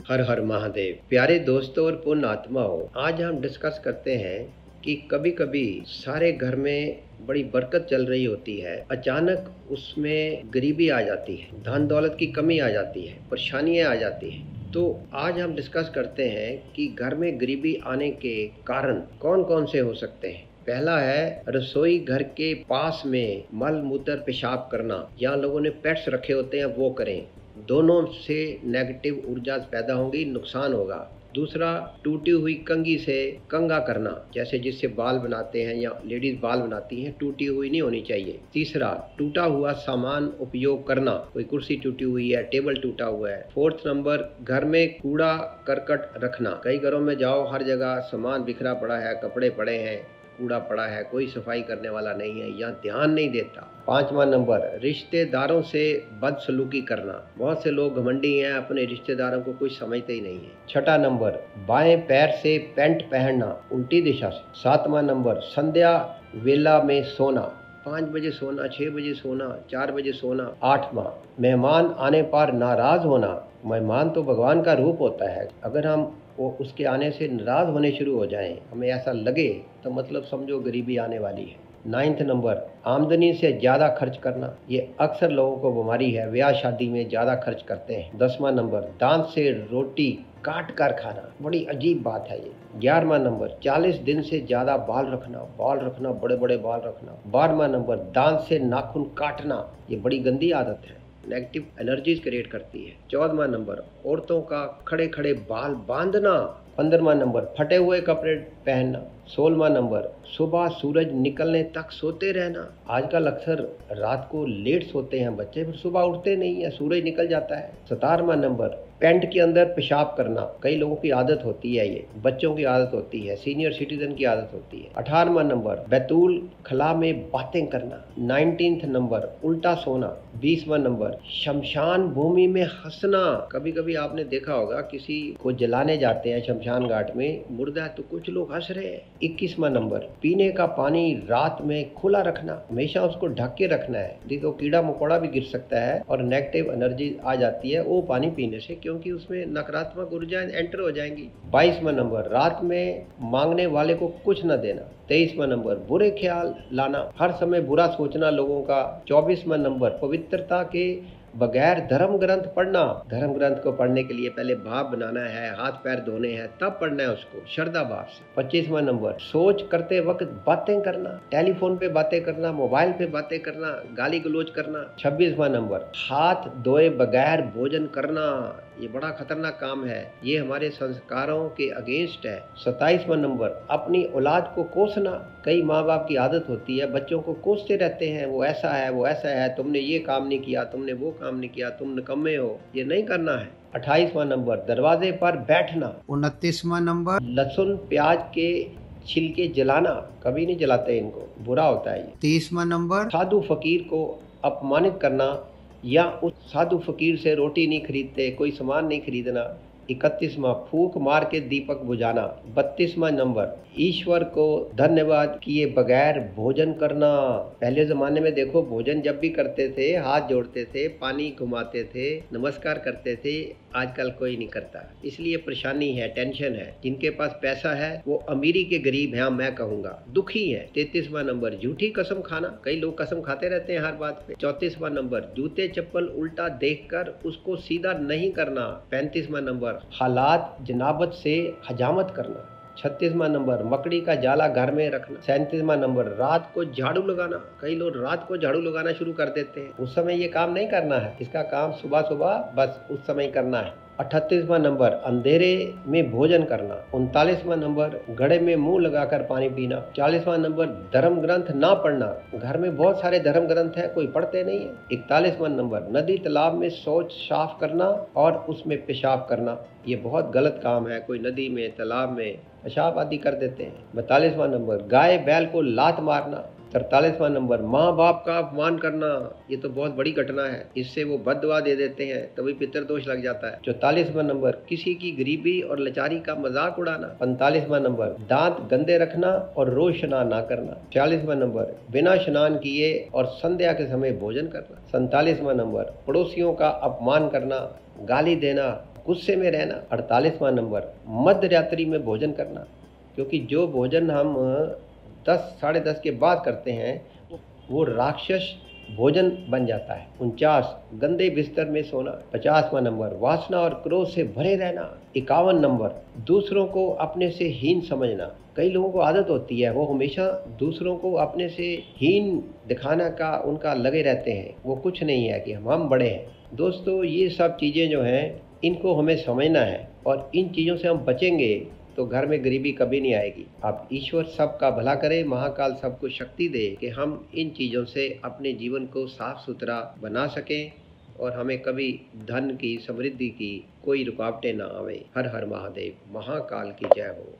हर हर महादेव। प्यारे दोस्तों और पुण्य आत्माओं, आज हम डिस्कस करते हैं कि कभी कभी सारे घर में बड़ी बरकत चल रही होती है, अचानक उसमें गरीबी आ जाती है, धन दौलत की कमी आ जाती है, परेशानियां आ जाती हैं। तो आज हम डिस्कस करते हैं कि घर में गरीबी आने के कारण कौन कौन से हो सकते हैं। पहला है रसोई घर के पास में मल मूत्र पेशाब करना, या लोगों ने पेट्स रखे होते हैं वो करें, दोनों से नेगेटिव ऊर्जा पैदा होंगी, नुकसान होगा। दूसरा, टूटी हुई कंघी से कंघा करना, जैसे जिससे बाल बनाते हैं या लेडीज बाल बनाती हैं, टूटी हुई नहीं होनी चाहिए। तीसरा, टूटा हुआ सामान उपयोग करना, कोई कुर्सी टूटी हुई है, टेबल टूटा हुआ है। फोर्थ नंबर, घर में कूड़ा करकट रखना। कई घरों में जाओ, हर जगह सामान बिखरा पड़ा है, कपड़े पड़े हैं, कूड़ा पड़ा है, कोई सफाई करने वाला नहीं है या ध्यान नहीं देता। पांचवा नंबर, रिश्तेदारों से बदसलूकी करना। बहुत से लोग घमंडी हैं, अपने रिश्तेदारों को कुछ समझते ही नहीं है। छठा नंबर, बाएं पैर से पैंट पहनना उल्टी दिशा से। सातवां नंबर, संध्या वेला में सोना, 5 बजे सोना, 6 बजे सोना, 4 बजे सोना। आठवां, मेहमान आने पर नाराज होना। मेहमान तो भगवान का रूप होता है, अगर हम वो उसके आने से नाराज होने शुरू हो जाएं, हमें ऐसा लगे, तो मतलब समझो गरीबी आने वाली है। 9वां नंबर, आमदनी से ज़्यादा खर्च करना। ये अक्सर लोगों को बीमारी है, ब्याह शादी में ज़्यादा खर्च करते हैं। 10वां नंबर, दांत से रोटी काट कर खाना, बड़ी अजीब बात है ये। 11वां नंबर, 40 दिन से ज़्यादा बाल रखना, बड़े बड़े बाल रखना। 12वां नंबर, दांत से नाखून काटना, ये बड़ी गंदी आदत है, नेगेटिव एनर्जीज क्रिएट करती है। 14वां नंबर, औरतों का खड़े खड़े बाल बांधना। 15वां नंबर, फटे हुए कपड़े पहनना। 16वां नंबर, सुबह सूरज निकलने तक सोते रहना। आजकल अक्सर रात को लेट सोते हैं बच्चे, फिर सुबह उठते नहीं है, सूरज निकल जाता है। 17वां नंबर, पैंट के अंदर पेशाब करना। कई लोगों की आदत होती है, ये बच्चों की आदत होती है, सीनियर सिटीजन की आदत होती है। 18वां नंबर, बैतूल खला में बातें करना। 19वां नंबर, उल्टा सोना। 20वां नंबर, शमशान भूमि में हंसना। कभी कभी आपने देखा होगा, किसी को जलाने जाते हैं शमशान घाट में, मुर्दा है तो कुछ लोग हंस रहे हैं। 21वां नंबर, पीने का पानी रात में खुला रखना, हमेशा उसको ढक के रखना है, देखो कीड़ा मकोड़ा भी गिर सकता है और नेगेटिव एनर्जी आ जाती है वो पानी पीने से, क्योंकि उसमें नकारात्मक ऊर्जा एंटर हो जाएंगी। 22वां नंबर, रात में मांगने वाले को कुछ न देना। 23वां नंबर, बुरे ख्याल लाना, हर समय बुरा सोचना लोगों का। 24वां नंबर, पवित्रता के बगैर धर्म ग्रंथ पढ़ना। धर्म ग्रंथ को पढ़ने के लिए पहले भाव बनाना है, हाथ पैर धोने हैं, तब पढ़ना है उसको श्रद्धा भाव से। 25वां नंबर, सोच करते वक्त बातें करना, टेलीफोन पे बातें करना, मोबाइल पे बातें करना, गाली गलौज करना। 26वां नंबर, हाथ धोए बगैर भोजन करना, ये बड़ा खतरनाक काम है, ये हमारे संस्कारों के अगेंस्ट है। 27वां नंबर, अपनी औलाद को कोसना। कई माँ बाप की आदत होती है, बच्चों को कोसते रहते हैं, वो ऐसा है, वो ऐसा है, तुमने ये काम नहीं किया, तुमने वो काम नहीं किया, तुम निकम्मे हो, ये नहीं करना है। 28वां नंबर, दरवाजे पर बैठना। 29वां नंबर, लहसुन प्याज के छिलके जलाना, कभी नहीं जलाते इनको, बुरा होता है ये। 30वां नंबर, साधु फकीर को अपमानित करना, या उस साधु फकीर से रोटी नहीं खरीदते, कोई सामान नहीं खरीदना। 31वां, फूंक मार के दीपक बुझाना। 32वां नंबर, ईश्वर को धन्यवाद किए बगैर भोजन करना। पहले जमाने में देखो, भोजन जब भी करते थे हाथ जोड़ते थे, पानी घुमाते थे, नमस्कार करते थे, आजकल कोई नहीं करता, इसलिए परेशानी है, टेंशन है। जिनके पास पैसा है वो अमीरी के गरीब हैं, मैं कहूँगा दुखी है। 33वां नंबर, झूठी कसम खाना, कई लोग कसम खाते रहते हैं हर बात पे। 34वां नंबर, जूते चप्पल उल्टा देखकर उसको सीधा नहीं करना। 35वां नंबर, हालात जनाबत से हजामत करना। 36वां नंबर, मकड़ी का जाला घर में रखना। 37वां नंबर, रात को झाड़ू लगाना, कई लोग रात को झाड़ू लगाना शुरू कर देते हैं, उस समय ये काम नहीं करना है, इसका काम सुबह सुबह बस उस समय करना है। 38वां नंबर, अंधेरे में भोजन करना। 39वां नंबर, घड़े में मुंह लगाकर पानी पीना। 40वां नंबर, धर्म ग्रंथ ना पढ़ना, घर में बहुत सारे धर्म ग्रंथ हैं, कोई पढ़ते नहीं है। 41वां नंबर, नदी तालाब में शौच साफ करना और उसमें पेशाब करना, ये बहुत गलत काम है, कोई नदी में तालाब में पेशाब आदि कर देते हैं। 42वां नंबर, गाय बैल को लात मारना। 43वां नंबर, माँ बाप का अपमान करना, ये तो बहुत बड़ी घटना है, इससे वो बददुआ दे देते हैं, तभी पितृदोष लग जाता है। 44वां नंबर, किसी की गरीबी और लाचारी का मजाक उड़ाना। 45वां नंबर, दांत गंदे रखना और रोज स्नान ना करना। 46वां नंबर, बिना स्नान किए और संध्या के समय भोजन करना। 47वां नंबर, पड़ोसियों का अपमान करना, गाली देना, गुस्से में रहना। 48वां नंबर, मध्य रात्रि में भोजन करना, क्योंकि जो भोजन हम 10 साढ़े 10 के बाद करते हैं वो राक्षस भोजन बन जाता है। 49, गंदे बिस्तर में सोना। 50वां नंबर, वासना और क्रोध से भरे रहना। 51 नंबर, दूसरों को अपने से हीन समझना। कई लोगों को आदत होती है, वो हमेशा दूसरों को अपने से हीन दिखाना का उनका लगे रहते हैं, वो कुछ नहीं है कि हम बड़े हैं। दोस्तों, ये सब चीज़ें जो हैं इनको हमें समझना है और इन चीज़ों से हम बचेंगे तो घर में गरीबी कभी नहीं आएगी। अब ईश्वर सबका भला करे, महाकाल सबको शक्ति दे कि हम इन चीज़ों से अपने जीवन को साफ सुथरा बना सकें और हमें कभी धन की, समृद्धि की कोई रुकावटें ना आवे। हर हर महादेव। महाकाल की जय हो।